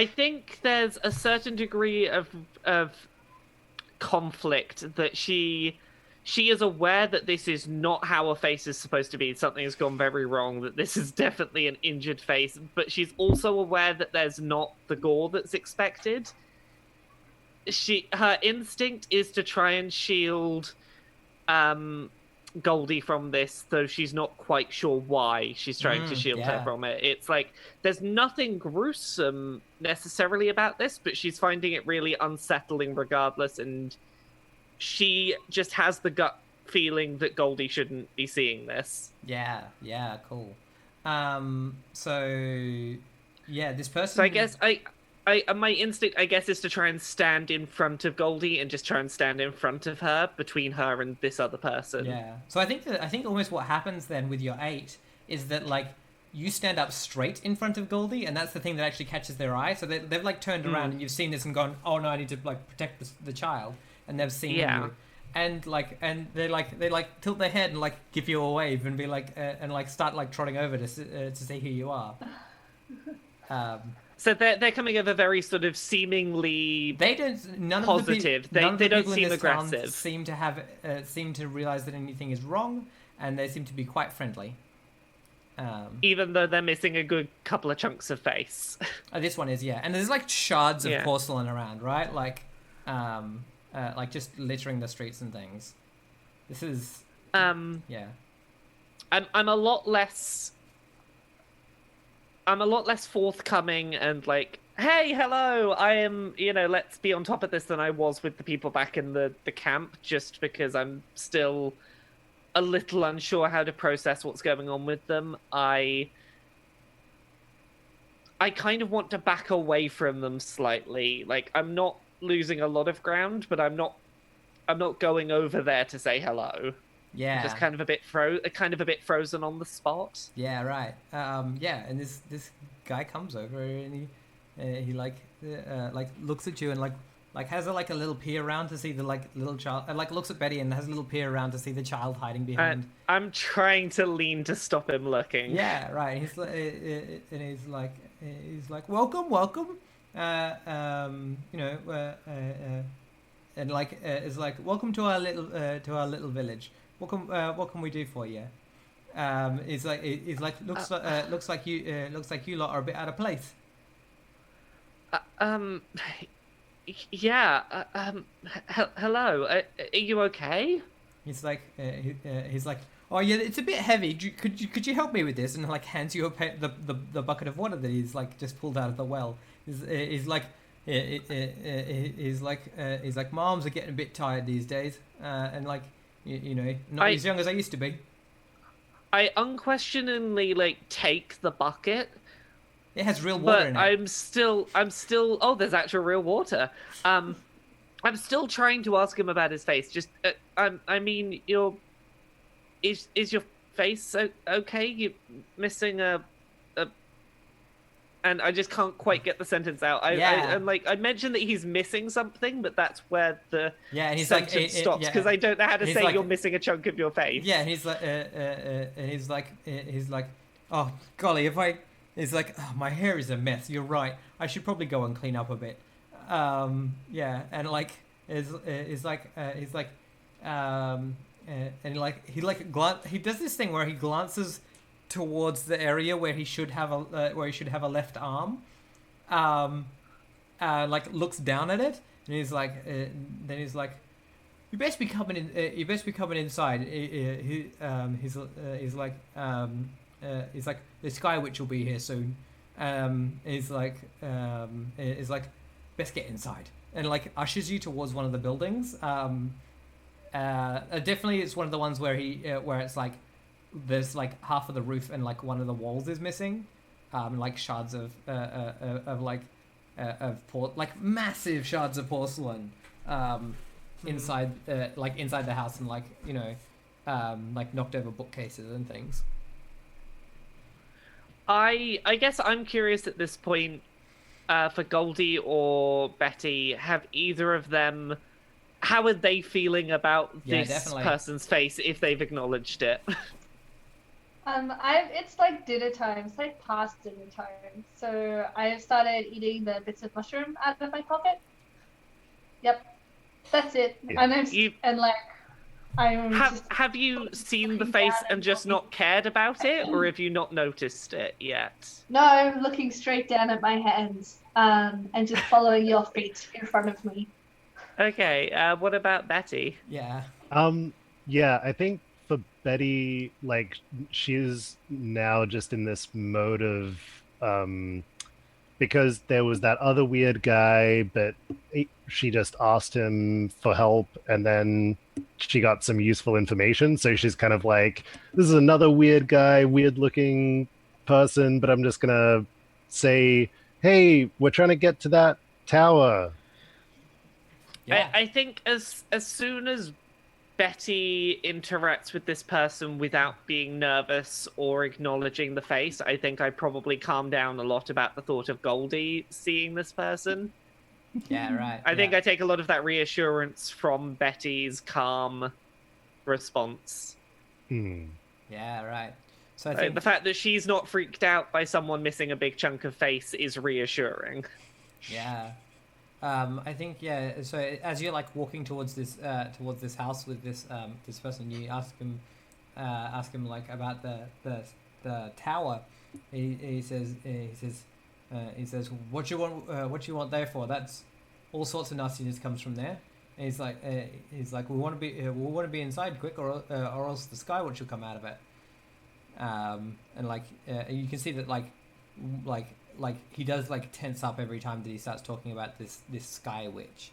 think there's a certain degree of conflict that she is aware that this is not how a face is supposed to be. Something has gone very wrong, that this is definitely an injured face, but she's also aware that there's not the gore that's expected. Her instinct is to try and shield Goldie from this, though she's not quite sure why she's trying to shield her from it. It's like there's nothing gruesome necessarily about this, but she's finding it really unsettling regardless, and she just has the gut feeling that Goldie shouldn't be seeing this. Yeah, cool. This person... So I guess my instinct, I guess, is to try and stand in front of Goldie and just try and stand in front of her, between her and this other person. Yeah. So I think almost what happens then with your 8 is that like you stand up straight in front of Goldie, and that's the thing that actually catches their eye. So they've like turned around and you've seen this and gone, oh no, I need to like protect the child. And they've seen you, and they tilt their head and like give you a wave and be like and like start like trotting over to see who you are. So they're coming over very sort of seemingly positive. They don't seem aggressive. Seem to realize that anything is wrong, and they seem to be quite friendly. Even though they're missing a good couple of chunks of face. This one is, and there's like shards of porcelain around, right? Like just littering the streets and things. This is I'm a lot less forthcoming and like, hey, hello, I am, let's be on top of this than I was with the people back in the camp, just because I'm still a little unsure how to process what's going on with them. I kind of want to back away from them slightly. Like, I'm not losing a lot of ground, but I'm not going over there to say hello. Yeah, I'm just kind of a bit frozen on the spot. Yeah, right. And this guy comes over and he looks at you and like has a little peer around to see the little child, and looks at Betty and has a little peer around to see the child hiding behind. I'm trying to lean to stop him looking. Yeah, right. He's like, welcome. And is like, welcome to our little village. what can we do for you? He's like looks like you lot are a bit out of place. Yeah. Hello. Are you okay? He's like he's like, oh yeah, it's a bit heavy. Could you help me with this? And like hands you the bucket of water that he's like just pulled out of the well. He's like he's like my arms are getting a bit tired these days, and like you know, not as young as I used to be. I unquestioningly like take the bucket. It has real water in it. I'm still. Oh, there's actual real water. I'm still trying to ask him about his face. Just, I mean, is your face okay? You missing a, and I just can't quite get the sentence out. I'm like, I mentioned that he's missing something, but that's where the and he's sentence like, stops because I don't know how to say like, you're missing a chunk of your face. Yeah, and he's like, oh golly, if I. He's like, oh, my hair is a mess. You're right. I should probably go and clean up a bit. Yeah, and like, and like he does this thing where he glances towards the area where he should have a left arm, like looks down at it, and he's like, then he's like, you best be coming in. You best be coming inside. He's like. He's like, the Sky Witch will be here soon. He's like, best get inside, and like ushers you towards one of the buildings. Definitely, it's one of the ones where where it's like, there's like half of the roof and like one of the walls is missing, like shards of like massive shards of porcelain, inside the house, and like you know, like knocked over bookcases and things. I guess I'm curious at this point, for Goldie or Betty, have either of them, how are they feeling about this person's face if they've acknowledged it? It's like dinner time. It's like past dinner time. So I've started eating the bits of mushroom out of my pocket. Yep, that's it. Yeah. Have you seen the face and just not cared about it, or have you not noticed it yet? No, I'm looking straight down at my hands, and just following your feet in front of me. Okay, what about Betty? Yeah. Yeah, I think for Betty, like, she's now just in this mode of, because there was that other weird guy, but she just asked him for help, and then she got some useful information. So she's kind of like, this is another weird guy, weird looking person, but I'm just gonna say, hey, we're trying to get to that tower. Yeah. I think as soon as Betty interacts with this person without being nervous or acknowledging the face, I think I probably calm down a lot about the thought of Goldie seeing this person. Yeah, right. I think I take a lot of that reassurance from Betty's calm response. Yeah, right. So I think the fact that she's not freaked out by someone missing a big chunk of face is reassuring. Yeah. I think so as you're like walking towards this house with this person, you ask him like about the tower. He says what you want there for? That's all sorts of nastiness comes from there. And he's like we want to be inside quick, or else the Sky Witch will come out of it. And like you can see that like he does like tense up every time that he starts talking about this Sky Witch.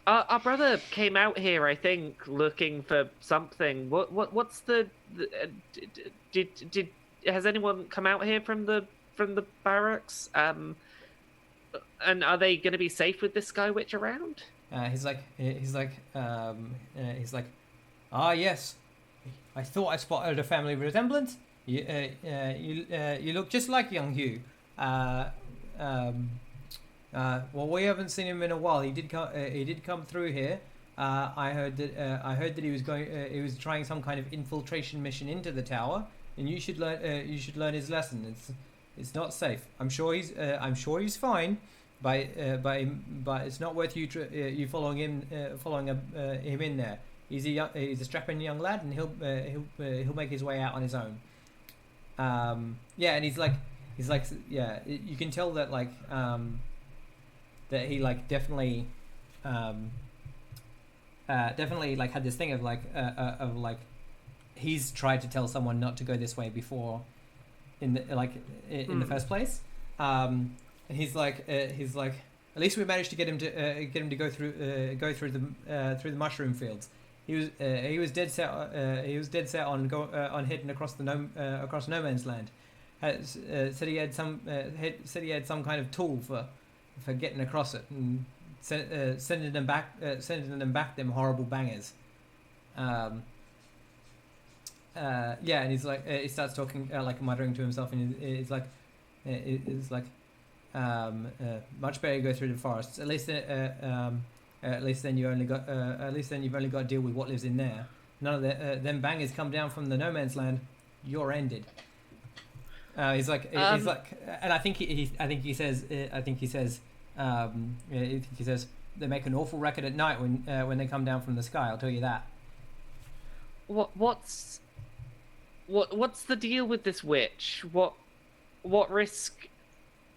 Our brother came out here, I think, looking for something. What's has anyone come out here from the barracks? And are they going to be safe with this Sky Witch around? He's like, ah, yes. I thought I spotted a family resemblance. You look just like young Hugh. Well, we haven't seen him in a while. He did come through here. I heard that he was trying some kind of infiltration mission into the tower, and you should learn his lesson. It's not safe. I'm sure he's fine. but it's not worth you following him him in there. He's a strapping young lad, and he'll make his way out on his own. Yeah, and he's like yeah, you can tell that that he definitely like had this thing of he's tried to tell someone not to go this way before in the first place. And he's like at least we managed to get him to go through the mushroom fields. He was dead set on heading across across no man's land. Said he had some kind of tool for getting across it, and sending them back them horrible bangers. Yeah, and he's like he starts talking muttering to himself, and he's like much better go through the forests. At least then you've only got to deal with what lives in there. None of them bangers come down from the no man's land. You're ended. He's like, and I think he says they make an awful racket at night when they come down from the sky. I'll tell you that. What's the deal with this witch? What risk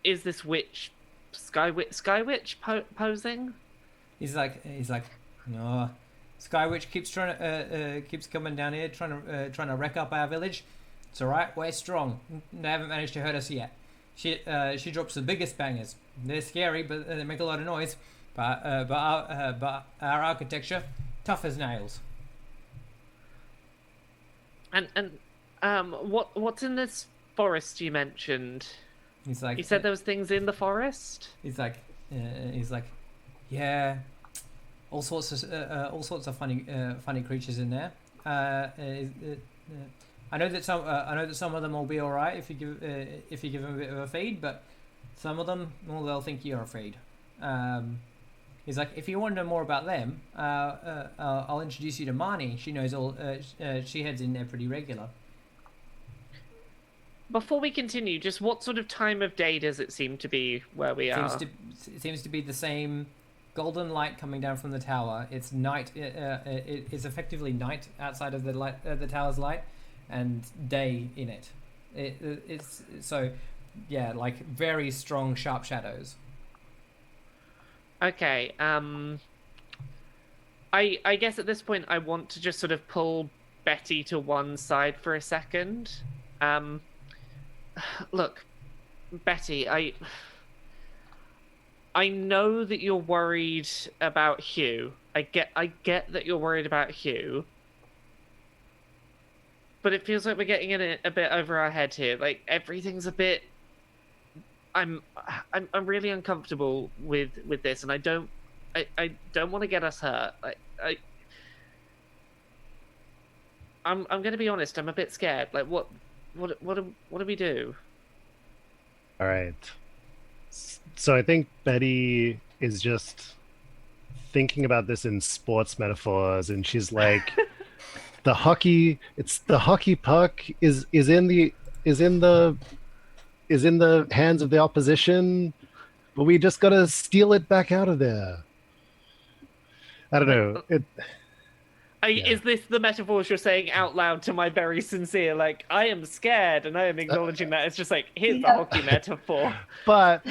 is this witch, Sky Witch posing? He's like, no, Sky Witch keeps coming down here trying to wreck up our village. It's all right, we're strong. They haven't managed to hurt us yet. She drops the biggest bangers. They're scary, but they make a lot of noise. But our architecture, tough as nails. And what's in this forest you mentioned? He's like, you said there was things in the forest. He's like, yeah, all sorts of funny creatures in there. I know that some of them will be all right if you give them a bit of a feed, but some of them, well, they'll think you're a feed. He's like, if you want to know more about them, I'll introduce you to Marnie. She knows all. She heads in there pretty regular. Before we continue, just what sort of time of day does it seem to be where we are? It seems to be the same golden light coming down from the tower. It's night. It's effectively night outside of the tower's light, and day in it. It's so, yeah, like very strong, sharp shadows. Okay. I guess at this point I want to just sort of pull Betty to one side for a second. Look, Betty, I know that you're worried about Hugh. I get that you're worried about Hugh. But it feels like we're getting in a bit over our head here. Like everything's a bit. I'm really uncomfortable with this, and I don't want to get us hurt. I'm gonna be honest. I'm a bit scared. Like what do we do? All right. So I think Betty is just thinking about this in sports metaphors, and she's like, the hockey puck is in the hands of the opposition, but we just gotta steal it back out of there. I don't know. Is this the metaphors you're saying out loud to my very sincere, like, I am scared, and I am acknowledging that it's just like, here's the hockey metaphor. But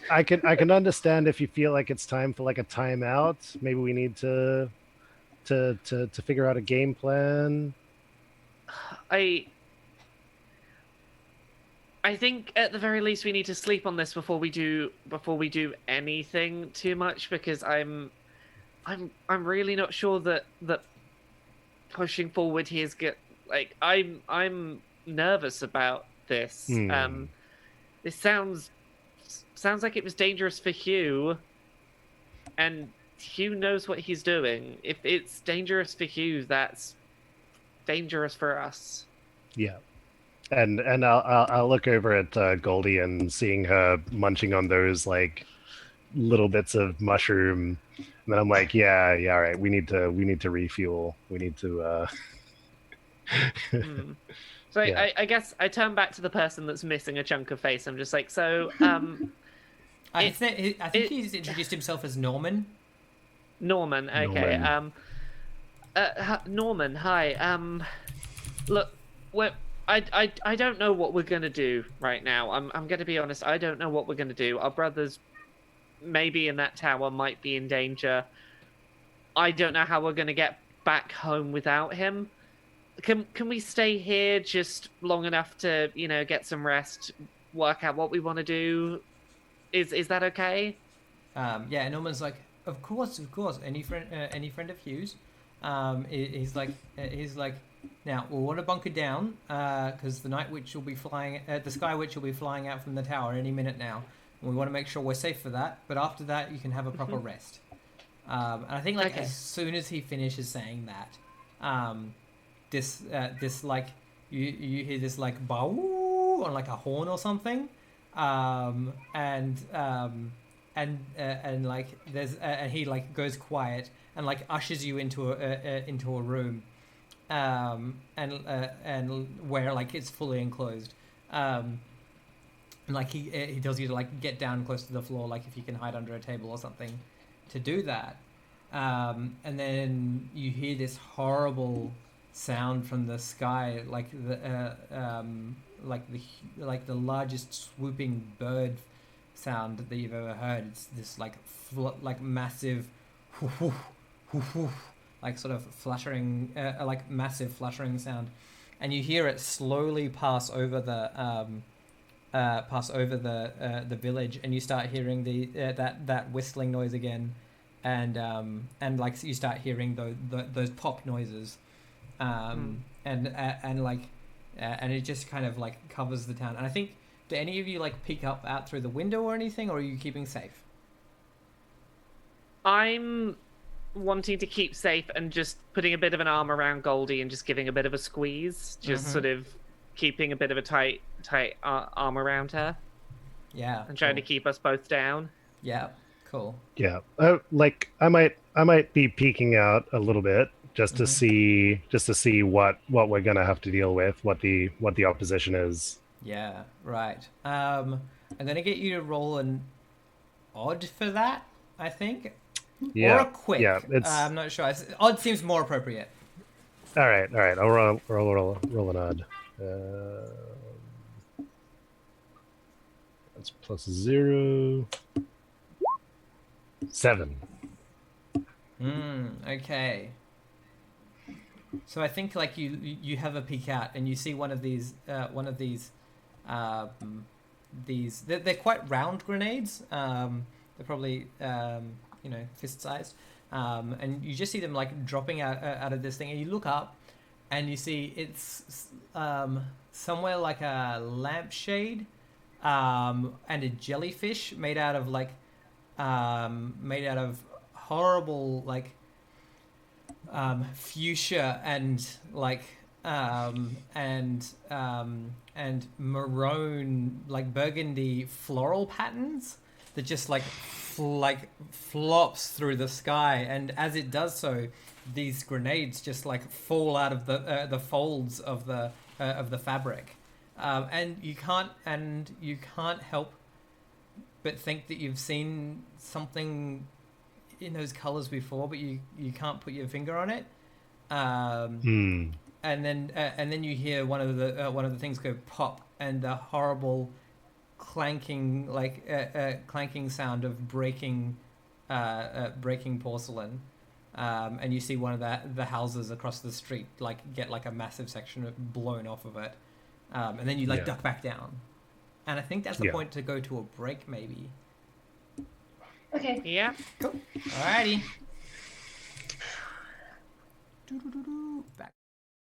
I can understand if you feel like it's time for like a timeout. Maybe we need to figure out a game plan. I think at the very least we need to sleep on this before we do anything too much, because I'm really not sure that pushing forward here is good. Like I'm nervous about this. This sounds like it was dangerous for Hugh, and Hugh knows what he's doing. If it's dangerous for Hugh, that's dangerous for us. Yeah. And I'll look over at Goldie and seeing her munching on those like little bits of mushroom, and then I'm like, yeah, all right, we need to refuel. We need to. So yeah. I guess I turn back to the person that's missing a chunk of face. I'm just like, so I think he's introduced himself as Norman. Norman. Okay. Norman. Norman. Hi. Look, I don't know what we're gonna do right now. I'm gonna be honest. I don't know what we're gonna do. Our brothers, maybe in that tower, might be in danger. I don't know how we're gonna get back home without him. Can we stay here just long enough to get some rest, work out what we want to do? Is that okay? Yeah, Norman's like, of course. Any friend of Hugh's. He's like, now we want to bunker down, because the Night Witch will be flying, the Sky Witch will be flying out from the tower any minute now. And we want to make sure we're safe for that. But after that, you can have a proper rest. And I think Okay. as soon as he finishes saying that, this like you hear this like bow on like a horn or something, and like there's and he like goes quiet and like ushers you into a room, and where like it's fully enclosed, and like he tells you to like get down close to the floor, like if you can hide under a table or something to do that, and then you hear this horrible sound from the sky, like the largest swooping bird sound that you've ever heard. It's this like massive like sort of fluttering, like massive fluttering sound, and you hear it slowly pass over the village, and you start hearing that whistling noise again, and like you start hearing those pop noises, and it just kind of like covers the town. And I think, do any of you like peek up out through the window or anything, or are you keeping safe? I'm wanting to keep safe and just putting a bit of an arm around Goldie and just giving a bit of a squeeze, just sort of keeping a bit of a tight arm around her. Yeah. And trying to cool. keep us both down. Yeah. Cool. Yeah, like I might be peeking out a little bit just to see what we're gonna have to deal with, what the opposition is. Yeah. Right. I'm gonna get you to roll an odd for that, I think. Yeah, Or a quick. yeah, it's I'm not sure. Odd seems more appropriate. all right. I'll roll an odd. That's plus 0. 7. Okay. So I think like you have a peek out and you see one of these they're quite round grenades. They're probably fist sized. And you just see them like dropping out of this thing, and you look up and you see it's somewhere like a lampshade, and a jellyfish made out of horrible like fuchsia and and maroon, like burgundy floral patterns that just like flops through the sky, and as it does so, these grenades just like fall out of the folds of the fabric, and you can't help but think that you've seen something in those colors before, but you can't put your finger on it. And then you hear one of the things go pop, and the horrible clanking clanking sound of breaking porcelain, and you see one of the houses across the street like get like a massive section blown off of it, and then you duck back down, and I think that's the point to go to a break maybe. Okay. Yeah. Cool. Alrighty.